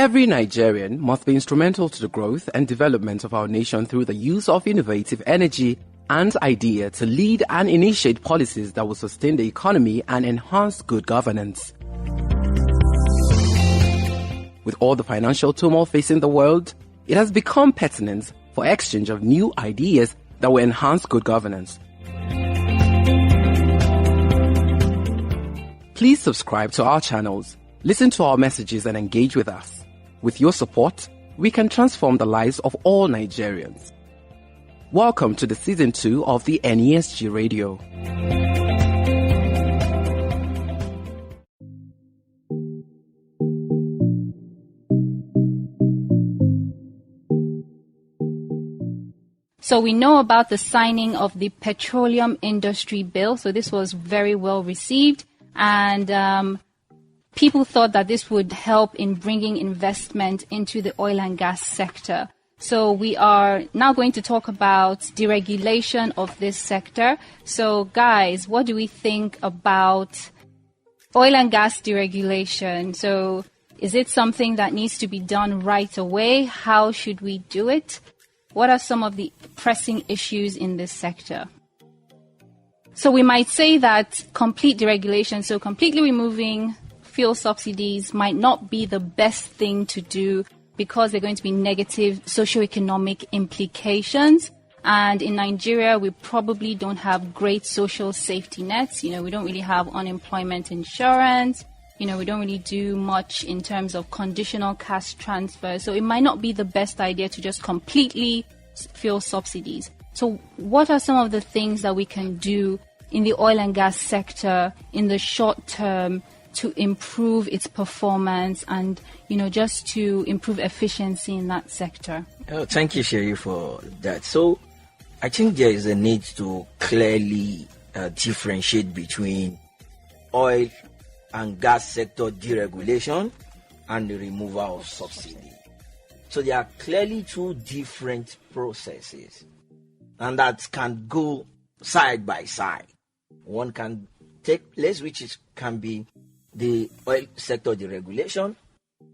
Every Nigerian must be instrumental to the growth and development of our nation through the use of innovative energy and idea to lead and initiate policies that will sustain the economy and enhance good governance. With all the financial turmoil facing the world, it has become pertinent for exchange of new ideas that will enhance good governance. Please subscribe to our channels, listen to our messages and engage with us. With your support, we can transform the lives of all Nigerians. Welcome to the Season 2 of the NESG Radio. So we know about the signing of the Petroleum Industry Bill. So this was very well received, and people thought that this would help in bringing investment into the oil and gas sector. So we are now going to talk about deregulation of this sector. So guys, what do we think about oil and gas deregulation? So is it something that needs to be done right away? How should we do it? What are some of the pressing issues in this sector? So we might say that complete deregulation, so completely removing fuel subsidies, might not be the best thing to do because they're going to be negative socioeconomic implications. And in Nigeria, we probably don't have great social safety nets. We don't really have unemployment insurance. We don't really do much in terms of conditional cash transfer. So it might not be the best idea to just completely fuel subsidies. So what are some of the things that we can do in the oil and gas sector in the short term to improve its performance and, just to improve efficiency in that sector? Oh, thank you, Sherry, for that. So I think there is a need to clearly differentiate between oil and gas sector deregulation and the removal of subsidy. So there are clearly two different processes, and that can go side by side. One can take place, can be the oil sector deregulation,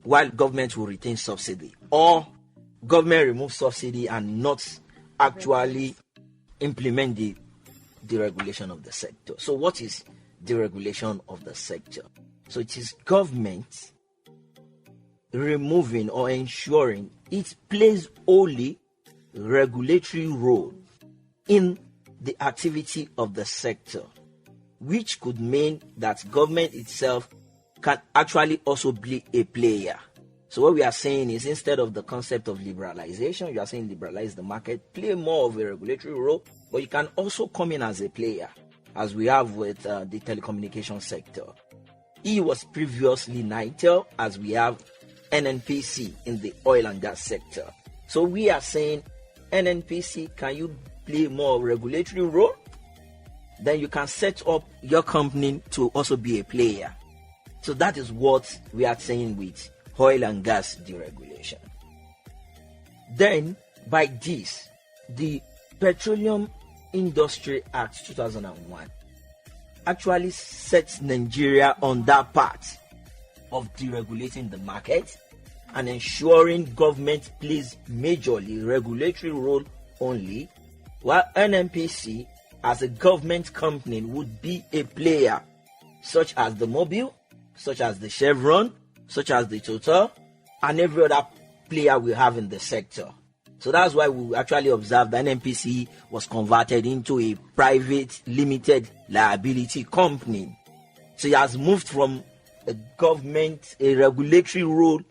while government will retain subsidy, or government removes subsidy and not actually implement the deregulation of the sector. So what is deregulation of the sector? So it is government removing or ensuring it plays only regulatory role in the activity of the sector, which could mean that government itself can actually also be a player. So what we are saying is, instead of the concept of liberalization, you are saying liberalize the market, play more of a regulatory role, but you can also come in as a player, as we have with the telecommunication sector. He was previously NITEL, as we have NNPC in the oil and gas sector. So we are saying, NNPC, can you play more regulatory role? Then you can set up your company to also be a player. So that is what we are saying with oil and gas deregulation. Then, by this, the Petroleum Industry Act 2001 actually sets Nigeria on that path of deregulating the market and ensuring government plays majorly regulatory role only, while NNPC as a government company would be a player, such as the Mobil, such as the Chevron, such as the Total, and every other player we have in the sector. So that's why we actually observed that NNPC was converted into a private limited liability company. So it has moved from a government, a regulatory role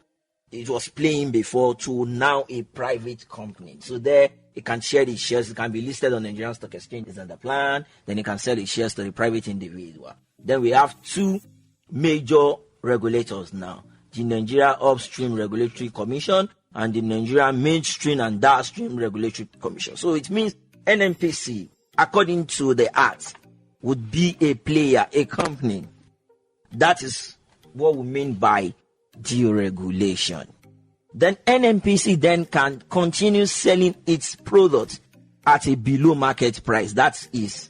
it was playing before, to now a private company. So there it can share its shares, it can be listed on the Nigerian Stock Exchange, is on the plan, then it can sell its shares to the private individual. Then we have two major regulators now, the Nigeria Upstream Regulatory Commission and the Nigeria Mainstream and Downstream Regulatory Commission. So it means NNPC, according to the Act, would be a player, a company. That is what we mean by deregulation. Then NNPC then can continue selling its product at a below market price. That is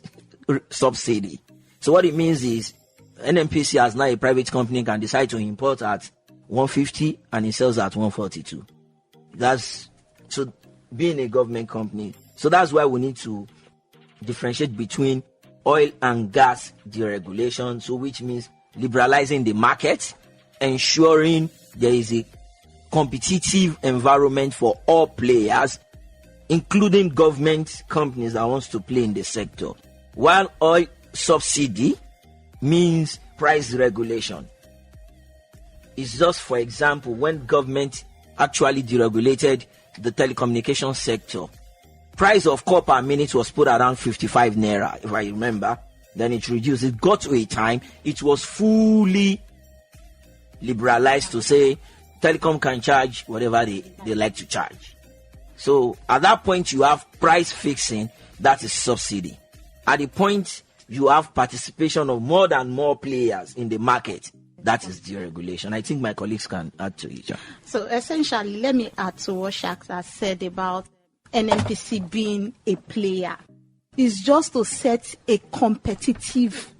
subsidy. So what it means is NNPC, as now a private company, can decide to import at 150 and it sells at 142. That's so being a government company. So that's why we need to differentiate between oil and gas deregulation, so which means liberalizing the market, ensuring there is a competitive environment for all players, including government companies that wants to play in the sector. While oil subsidy means price regulation. It's just, for example, when government actually deregulated the telecommunication sector, price of call per minute was put around 55 naira, if I remember. Then it reduced. It got to a time it was fully liberalized to say telecom can charge whatever they like to charge. So at that point you have price fixing, that is subsidy. At the point you have participation of more and more players in the market, that is deregulation. I think my colleagues can add to it. So essentially, let me add to what Shaks has said about NNPC being a player. It's just to set a competitive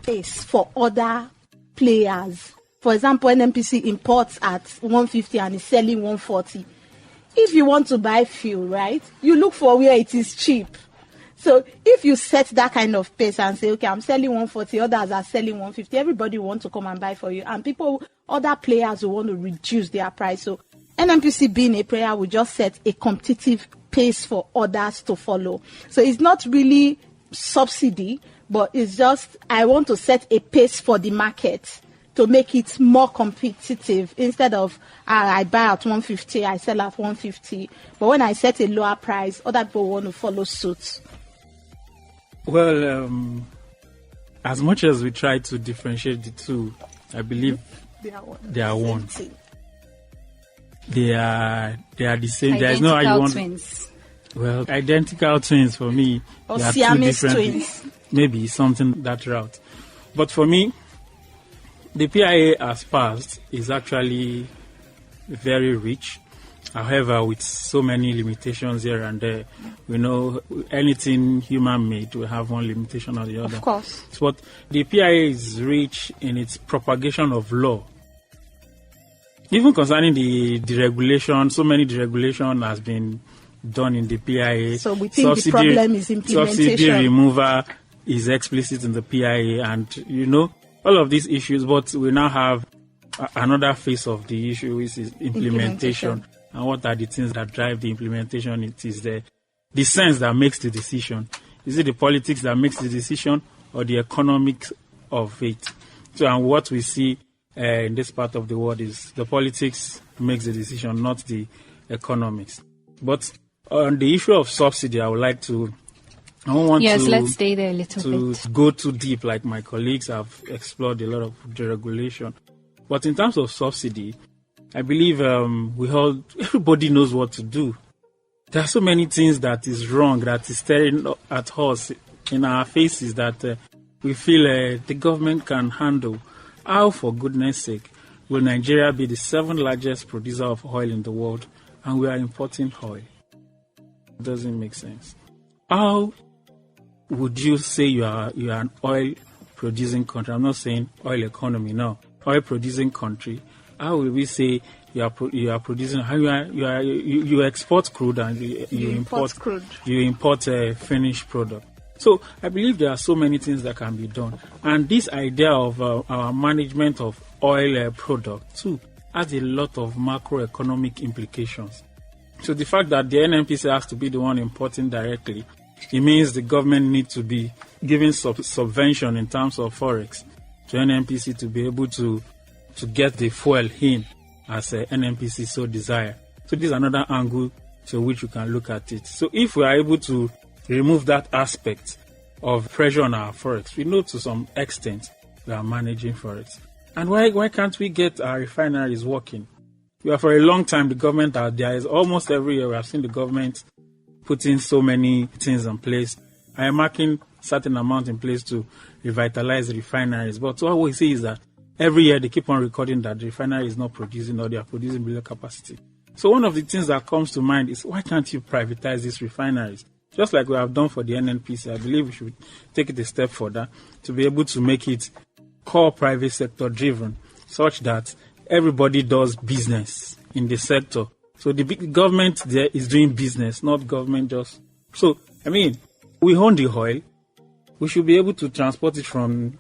pace for other players. For example, NNPC imports at 150 and is selling 140. If you want to buy fuel, right, you look for where it is cheap. So if you set that kind of pace and say, okay, I'm selling 140, others are selling 150, everybody will want to come and buy for you. And other players will want to reduce their price. So NNPC being a player will just set a competitive pace for others to follow. So it's not really subsidy, but it's just, I want to set a pace for the market to make it more competitive. Instead of I buy at 150, I sell at 150. But when I set a lower price, other people want to follow suit. Well, as much as we try to differentiate the two, I believe they are one. They are the same. There is no identical twins. Well, identical twins for me. Or they are Siamese two different twins. Maybe something that route. But for me, the PIA as passed is actually very rich. However, with so many limitations here and there, we know anything human-made will have one limitation or the other. Of course. But the PIA is rich in its propagation of law. Even concerning the deregulation, so many deregulation has been done in the PIA. So we think the problem is implementation. Subsidy removal is explicit in the PIA, and all of these issues. But we now have another face of the issue, which is implementation. And what are the things that drive the implementation? It is the sense that makes the decision. Is it the politics that makes the decision, or the economics of it? So, and what we see in this part of the world is the politics makes the decision, not the economics. But on the issue of subsidy, I let's stay there a little bit. To go too deep, like my colleagues have explored a lot of deregulation. But in terms of subsidy, I believe everybody knows what to do. There are so many things that is wrong, that is staring at us in our faces, that we feel the government can handle. How, for goodness sake, will Nigeria be the 7th largest producer of oil in the world, and we are importing oil? It doesn't make sense. How would you say you are an oil producing country? I'm not saying oil economy, no. Oil producing country. How will we say you are producing? How you export crude and you import crude. You import a finished product. So I believe there are so many things that can be done, and this idea of our management of oil product too has a lot of macroeconomic implications. So the fact that the NNPC has to be the one importing directly, it means the government needs to be giving subvention in terms of forex to NNPC to be able to get the fuel in as NNPC so desire. So this is another angle to which we can look at it. So if we are able to remove that aspect of pressure on our forex, we know to some extent we are managing forex. And why can't we get our refineries working? We are for a long time, the government out there is almost every year we have seen the government putting so many things in place. I am marking certain amount in place to revitalize the refineries. But what we see is that every year they keep on recording that the refinery is not producing, or they are producing below capacity. So one of the things that comes to mind is, why can't you privatize these refineries? Just like we have done for the NNPC, I believe we should take it a step further to be able to make it core private sector driven, such that everybody does business in the sector. So the big government there is doing business, not government just. So, I mean, we own the oil. We should be able to transport it from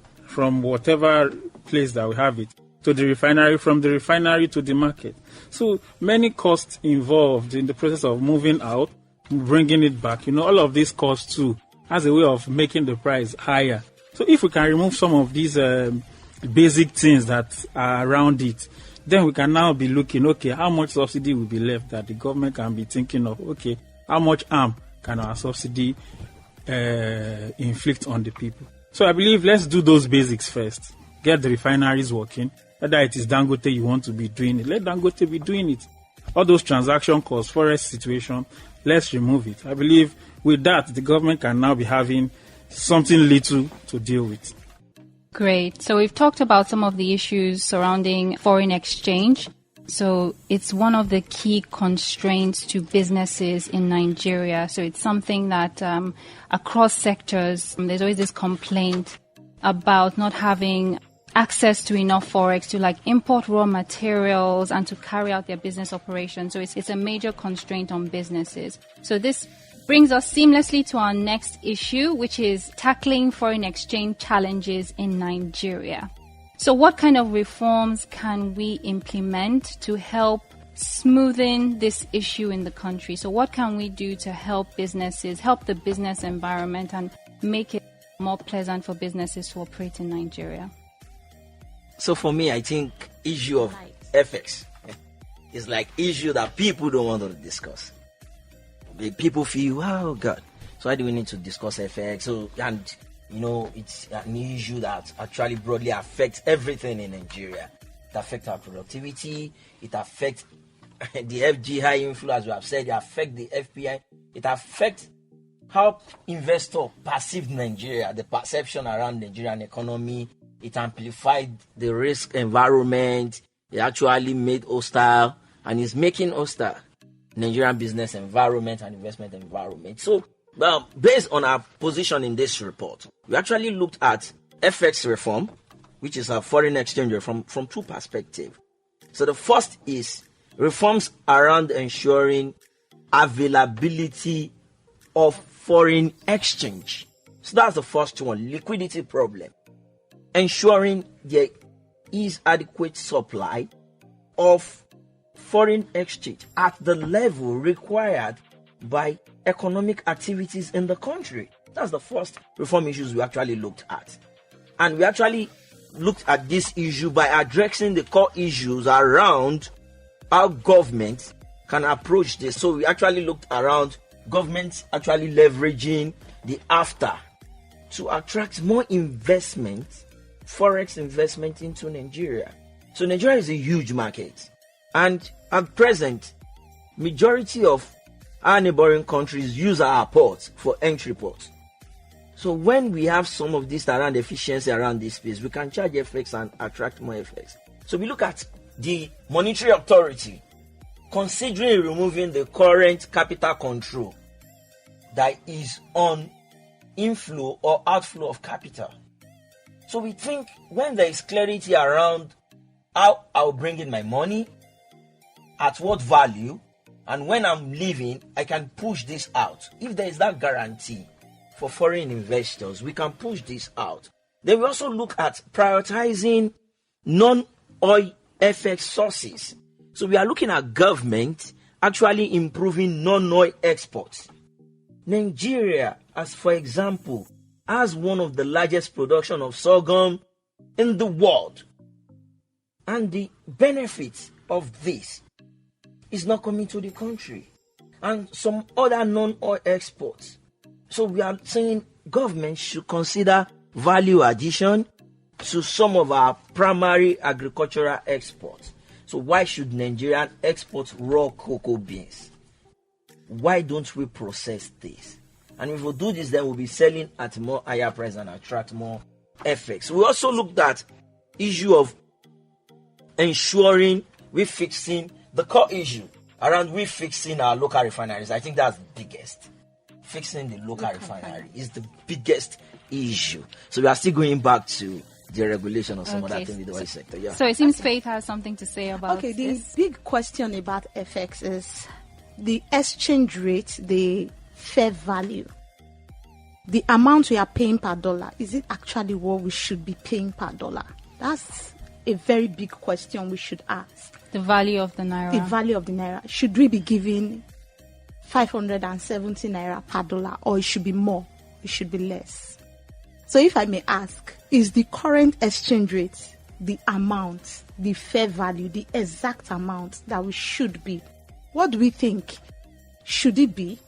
whatever place that we have it to the refinery, from the refinery to the market. So many costs involved in the process of moving out, bringing it back. All of these costs too has a way of making the price higher. So if we can remove some of these basic things that are around it, then we can now be looking, okay, how much subsidy will be left that the government can be thinking of, okay, how much harm can our subsidy inflict on the people? So I believe let's do those basics first. Get the refineries working. Whether it is Dangote you want to be doing it, let Dangote be doing it. All those transaction costs, forest situation, let's remove it. I believe with that, the government can now be having something little to deal with. Great. So we've talked about some of the issues surrounding foreign exchange. So it's one of the key constraints to businesses in Nigeria. So it's something that across sectors, there's always this complaint about not having access to enough forex to import raw materials and to carry out their business operations. So it's a major constraint on businesses. So this brings us seamlessly to our next issue, which is tackling foreign exchange challenges in Nigeria. So what kind of reforms can we implement to help smoothen this issue in the country? So what can we do to help businesses, help the business environment and make it more pleasant for businesses to operate in Nigeria? So for me, I think issue of FX is issue that people don't want to discuss. People feel, oh God, so why do we need to discuss FX? So, and it's an issue that actually broadly affects everything in Nigeria. It affects our productivity. It affects the FGI inflow, as we have said. It affects the FPI. It affects how investors perceive Nigeria, the perception around Nigerian economy. It amplified the risk environment. It actually made hostile and is making hostile Nigerian business environment and investment environment. So, based on our position in this report, we actually looked at FX reform, which is a foreign exchange reform, from two perspectives. So the first is reforms around ensuring availability of foreign exchange. So that's the first one, liquidity problem. Ensuring there is adequate supply of foreign exchange at the level required by economic activities in the country. That's the first reform issues we actually looked at. And we actually looked at this issue by addressing the core issues around how government can approach this. So we actually looked around government actually leveraging the AFTA to attract more investment, forex investment into Nigeria. So Nigeria is a huge market. And at present, majority of our neighboring countries use our ports for entry ports. So when we have some of this around efficiency around this space, we can charge FX and attract more FX. So we look at the monetary authority considering removing the current capital control that is on inflow or outflow of capital. So we think when there is clarity around how I'll bring in my money, at what value, and when I'm leaving, I can push this out. If there is that guarantee for foreign investors, we can push this out. Then we also look at prioritizing non-oil FX sources. So we are looking at government actually improving non-oil exports. Nigeria, as for example, has one of the largest production of sorghum in the world. And the benefits of this is not coming to the country, and some other non-oil exports. So we are saying government should consider value addition to some of our primary agricultural exports. So why should Nigerian export raw cocoa beans? Why don't we process this? And if we do this, then we'll be selling at more higher price and attract more FX. We also looked at issue of ensuring we fixing the core issue around we fixing our local refineries. I think that's the biggest. Fixing the local refinery is the biggest issue. So we are still going back to deregulation or some other thing in the oil sector. Yeah. So it seems Faith has something to say about the this. big question about FX is the exchange rate, the fair value. The amount we are paying per dollar, is it actually what we should be paying per dollar? That's a very big question we should ask. The value of the naira. The value of the naira. Should we be giving 570 naira per dollar, or it should be more? It should be less. So if I may ask, is the current exchange rate the amount, the fair value, the exact amount that we should be? What do we think? Should it be?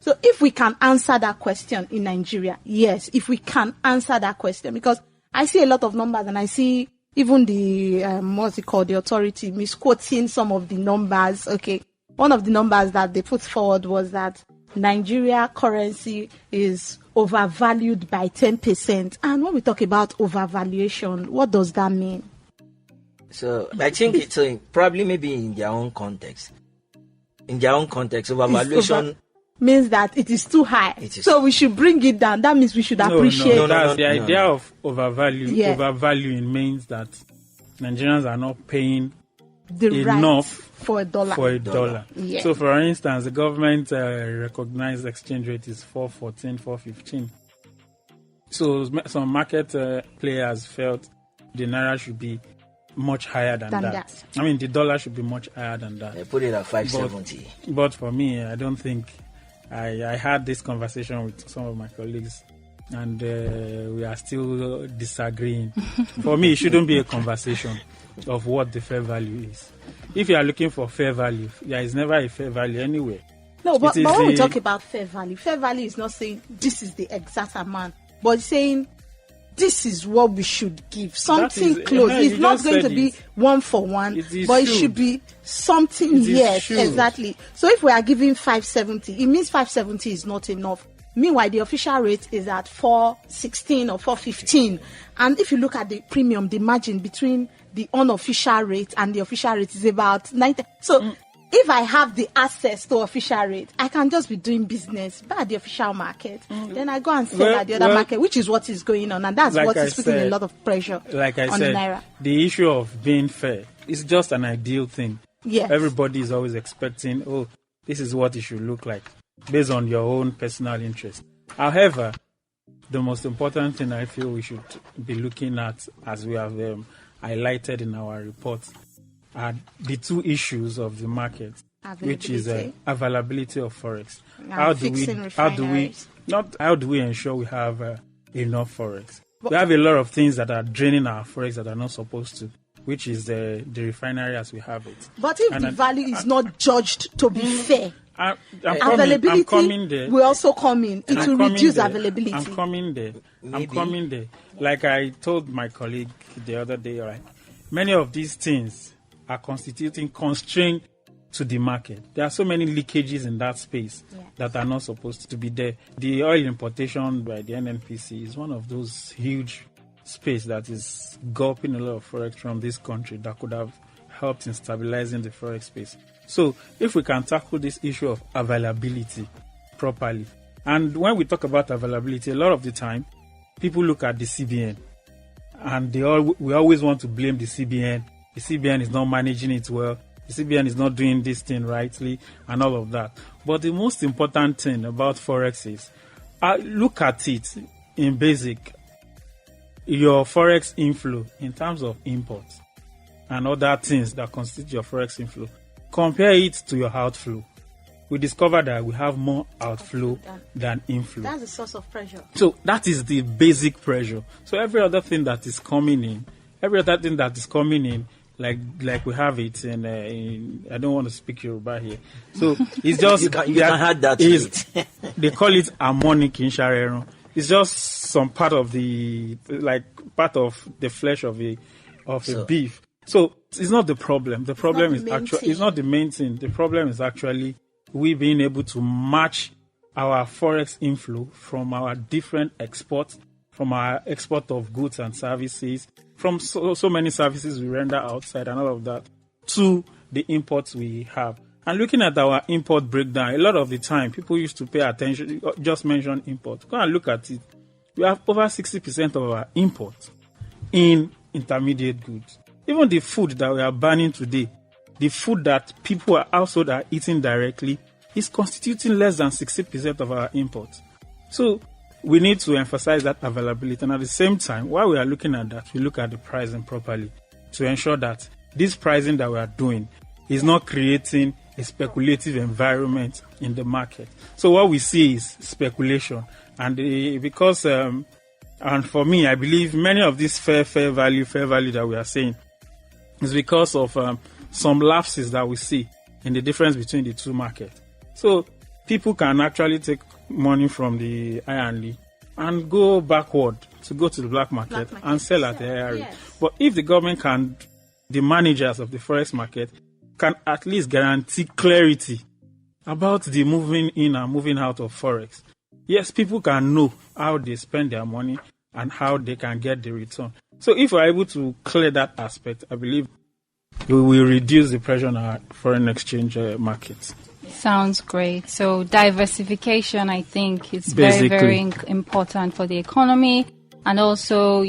So if we can answer that question in Nigeria, yes, if we can answer that question, because I see a lot of numbers and I see even the, the authority misquoting some of the numbers. Okay. One of the numbers that they put forward was that Nigeria currency is overvalued by 10%. And when we talk about overvaluation, what does that mean? So I think it's probably maybe in their own context. In their own context, overvaluation means that it is too high. So we should bring it down. That means we should appreciate. No, the idea of overvaluing means that Nigerians are not paying enough for a dollar. Yeah. So, for instance, the government recognized exchange rate is 4.14, 4.15. So some market players felt the naira should be much higher than that. I mean, the dollar should be much higher than that. They put it at 570. But for me, I don't think. I had this conversation with some of my colleagues, and we are still disagreeing. For me, it shouldn't be a conversation of what the fair value is. If you are looking for fair value, there is never a fair value anywhere. No, but when we talk about fair value is not saying this is the exact amount, but saying this is what we should give. Something close. It's not going to be one for one, but it should be something. Yes, exactly. So if we are giving 570, it means 570 is not enough. Meanwhile, the official rate is at 416 or 415. And if you look at the premium, the margin between the unofficial rate and the official rate is about 90. So if I have the access to official rate, I can just be doing business at the official market. Then I go and sell at the other market, which is what is going on. And that's what is putting a lot of pressure on the naira. The issue of being fair is just an ideal thing. Yes. Everybody is always expecting, this is what it should look like, based on your own personal interest. However, the most important thing I feel we should be looking at, as we have highlighted in our report, are the two issues of the market, which is availability of forex. How do we ensure we have enough forex? We have a lot of things that are draining our forex that are not supposed to, which is the refinery as we have it. But if the value is not judged to be fair, availability will also come in. It will reduce availability. I'm coming there. Like I told my colleague the other day, right? Many of these things are constituting constraint to the market. There are so many leakages in that space that are not supposed to be there. The oil importation by the NNPC is one of those huge space that is gulping a lot of forex from this country that could have helped in stabilizing the forex space. So if we can tackle this issue of availability properly, and when we talk about availability, a lot of the time people look at the CBN and we always want to blame the CBN. The CBN is not managing it well. The CBN is not doing this thing rightly and all of that. But the most important thing about forex is look at it in basic. Your forex inflow in terms of imports and other things that constitute your forex inflow, compare it to your outflow. We discover that we have more outflow than inflow. That's the source of pressure. So that is the basic pressure. So every other thing that is coming in, like we have it in I don't want to speak Yoruba here. So it's just you can add that to it. They call it harmonic in Sharero. It's just some part of the flesh of a beef. So it's not the problem. The problem is actually it's not the main thing. The problem is actually we being able to match our forex inflow from our different exports, from our export of goods and services, from so many services we render outside and all of that, to the imports we have. And looking at our import breakdown, a lot of the time people used to pay attention, just mention import. Go and look at it. We have over 60% of our imports in intermediate goods. Even the food that we are banning today, the food that households are eating directly, is constituting less than 60% of our imports. So we need to emphasize that availability. And at the same time, while we are looking at that, we look at the pricing properly to ensure that this pricing that we are doing is not creating a speculative environment in the market. So what we see is speculation. And and for me, I believe many of these fair value that we are saying is because of some lapses that we see in the difference between the two markets. So people can actually take money from the I&L and go backward to go to the black market and sell at the higher rate. Yes. But if the government can, the managers of the forex market can at least guarantee clarity about the moving in and moving out of forex, yes, people can know how they spend their money and how they can get the return. So if we're able to clear that aspect, I believe we will reduce the pressure on our foreign exchange markets. Sounds great. So diversification, I think, is very, very important for the economy. And also,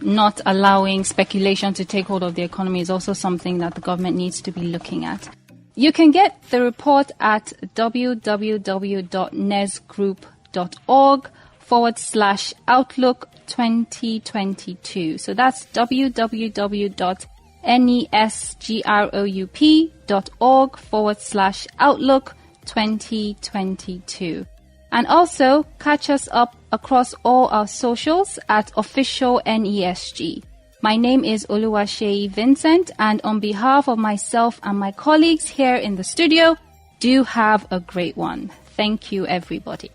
not allowing speculation to take hold of the economy is also something that the government needs to be looking at. You can get the report at www.nesgroup.org/Outlook 2022. So that's www.nesgroup.org/Outlook 2022. And also catch us up across all our socials at official NESG. My name is Oluwaseyi Vincent, and on behalf of myself and my colleagues here in the studio, do have a great one. Thank you, everybody.